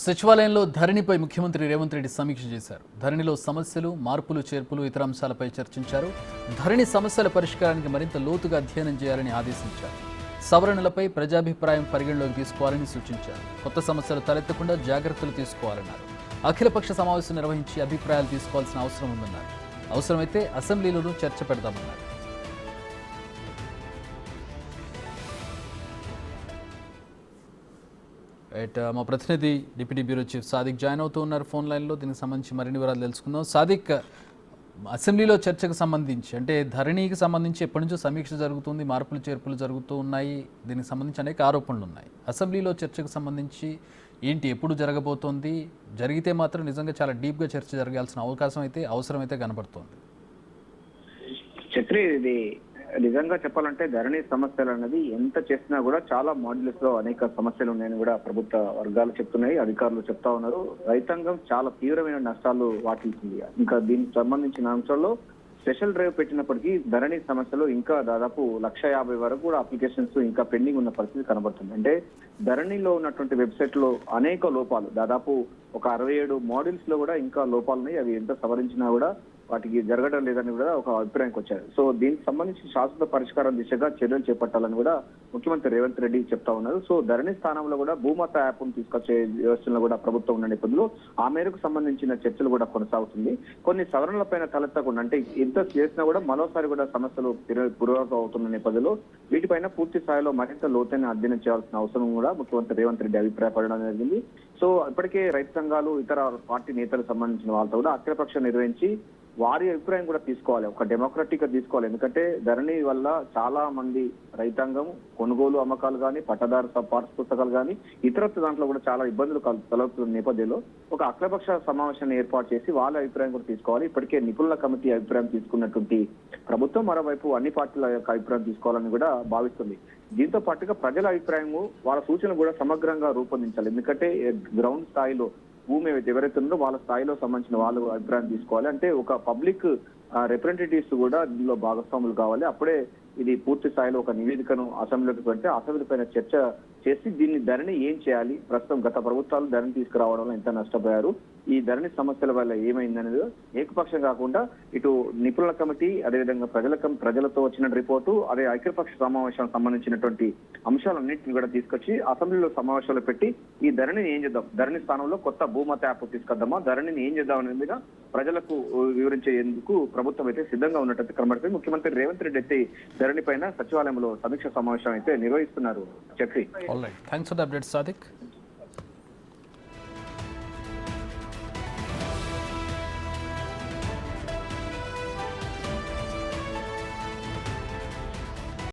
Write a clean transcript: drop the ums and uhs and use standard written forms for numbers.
సచివాలయంలో ధరణిపై ముఖ్యమంత్రి రేవంత్ రెడ్డి సమీక్ష చేశారు. ధరణిలో సమస్యలు, మార్పులు, చేర్పులు, ఇతర అంశాలపై చర్చించారు. ధరణి సమస్యల పరిష్కారానికి మరింత లోతుగా అధ్యయనం చేయాలని ఆదేశించారు. సవరణలపై ప్రజాభిప్రాయం పరిగణలోకి తీసుకోవాలని సూచించారు. కొత్త సమస్యలు తలెత్తకుండా జాగ్రత్తలు తీసుకోవాలన్నారు. అఖిలపక్ష సమావేశం నిర్వహించి అభిప్రాయాలు తీసుకోవాల్సిన అవసరం ఉందన్నారు. అవసరమైతే అసెంబ్లీలోనూ చర్చ పెడదామన్నారు. మా ప్రతినిధి deputy bureau chief Sadiq join అవుతూ ఉన్నారు ఫోన్ లైన్లో. దీనికి సంబంధించి మరిన్ని వివరాలు తెలుసుకుందాం. సాదిక్, అసెంబ్లీలో చర్చకు సంబంధించి అంటే ధరణికి సంబంధించి ఎప్పటి నుంచో సమీక్ష జరుగుతుంది, మార్పులు చేర్పులు జరుగుతూ ఉన్నాయి, దీనికి సంబంధించి అనేక ఆరోపణలు ఉన్నాయి. అసెంబ్లీలో చర్చకు సంబంధించి ఏంటి, ఎప్పుడు జరగబోతోంది, జరిగితే మాత్రం నిజంగా చాలా డీప్గా చర్చ జరగాల్సిన అవసరం అయితే కనబడుతోంది. చక్రి, ఇది నిజంగా చెప్పాలంటే ధరణి సమస్యలు అన్నది ఎంత చేసినా కూడా చాలా మాడ్యూల్స్ లో అనేక సమస్యలు ఉన్నాయని కూడా ప్రభుత్వ వర్గాలు చెప్తున్నాయి, అధికారులు చెప్తా ఉన్నారు. రైతాంగం చాలా తీవ్రమైన నష్టాలు వాటిల్తుంది. ఇంకా దీనికి సంబంధించిన అంశాల్లో స్పెషల్ డ్రైవ్ పెట్టినప్పటికీ ధరణి సమస్యలు ఇంకా దాదాపు 150,000 వరకు కూడా అప్లికేషన్స్ ఇంకా పెండింగ్ ఉన్న పరిస్థితి కనబడుతుంది. అంటే ధరణిలో ఉన్నటువంటి వెబ్సైట్ లో అనేక లోపాలు, దాదాపు ఒక 67 మాడ్యూల్స్ లో కూడా ఇంకా లోపాలు ఉన్నాయి. అవి ఎంత సవరించినా కూడా వాటికి జరగడం లేదని కూడా ఒక అభిప్రాయానికి వచ్చారు. సో దీనికి సంబంధించి శాశ్వత పరిష్కారం దిశగా చర్యలు చేపట్టాలని కూడా ముఖ్యమంత్రి రేవంత్ రెడ్డి చెప్తా ఉన్నారు. సో ధరణి స్థానంలో కూడా భూమాత యాప్ ను తీసుకొచ్చే వ్యవస్థలో కూడా ప్రభుత్వం ఉన్న నేపథ్యంలో ఆ మేరకు సంబంధించిన చర్చలు కూడా కొనసాగుతుంది. కొన్ని సవరణలపైన తలెత్తకుండా, అంటే ఎంత చేసినా కూడా మరోసారి కూడా సమస్యలు పురోగతి అవుతున్న నేపథ్యంలో వీటిపైన పూర్తి స్థాయిలో మరింత లోతైన అధ్యయనం చేయాల్సిన అవసరం కూడా ముఖ్యమంత్రి రేవంత్ రెడ్డి అభిప్రాయపడడం జరిగింది. సో ఇప్పటికే రైతు సంఘాలు, ఇతర పార్టీ నేతలకు సంబంధించిన వాళ్ళతో కూడా అఖిలపక్షం నిర్వహించి వారి అభిప్రాయం కూడా తీసుకోవాలి, ఒక డెమోక్రటిక్ గా తీసుకోవాలి. ఎందుకంటే ధరణి వల్ల చాలా మంది రైతాంగం కొనుగోలు అమ్మకాలు కానీ, పట్టదారు పాఠ్య పుస్తకాలు కానీ, ఇతరత్వ దాంట్లో కూడా చాలా ఇబ్బందులు తలెత్తున్న నేపథ్యంలో ఒక అఖిలపక్ష సమావేశాన్ని ఏర్పాటు చేసి వాళ్ళ అభిప్రాయం కూడా తీసుకోవాలి. ఇప్పటికే నిపుణుల కమిటీ అభిప్రాయం తీసుకున్నటువంటి ప్రభుత్వం మరోవైపు అన్ని పార్టీల యొక్క అభిప్రాయం తీసుకోవాలని కూడా భావిస్తుంది. దీంతో పాటుగా ప్రజల అభిప్రాయము, వాళ్ళ సూచనలు కూడా సమగ్రంగా రూపొందించాలి. ఎందుకంటే గ్రౌండ్ స్థాయిలో భూమి ఎవరైతే ఉందో వాళ్ళ స్థాయిలో సంబంధించిన వాళ్ళు అభిప్రాయం తీసుకోవాలి. అంటే ఒక పబ్లిక్ రిప్రజెంటేటివ్స్ కూడా దీనిలో భాగస్వాములు కావాలి. అప్పుడే ఇది పూర్తి స్థాయిలో ఒక నివేదికను అసెంబ్లీకి పెడితే అసెంబ్లీ పైన చర్చ చేసి దీన్ని ధరణి ఏం చేయాలి, ప్రస్తుతం గత ప్రభుత్వాలు ధరణి తీసుకురావడంలో ఎంత నష్టపోయారు, ఈ ధరణి సమస్యల వల్ల ఏమైందనేది ఏకపక్షం కాకుండా ఇటు నిపుణుల కమిటీ, అదేవిధంగా ప్రజలతో వచ్చిన రిపోర్టు, అదే ఐక్యపక్ష సమావేశానికి సంబంధించినటువంటి అంశాలన్నింటినీ కూడా తీసుకొచ్చి అసెంబ్లీలో సమావేశాలు పెట్టి ఈ ధరణిని ఏం చేద్దాం, ధరణి స్థానంలో కొత్త భూమత యాప్ తీసుకొద్దామా, ధరణిని ఏం చేద్దాం అనేది మీద ప్రజలకు వివరించేందుకు ప్రభుత్వం అయితే సిద్ధంగా ఉన్నట్టు కనబడుతుంది. ముఖ్యమంత్రి రేవంత్ రెడ్డి అయితే ధరణి పైన సచివాలయంలో సమీక్ష సమావేశం అయితే నిర్వహిస్తున్నారు. Chakri, thanks for the update Sadiq.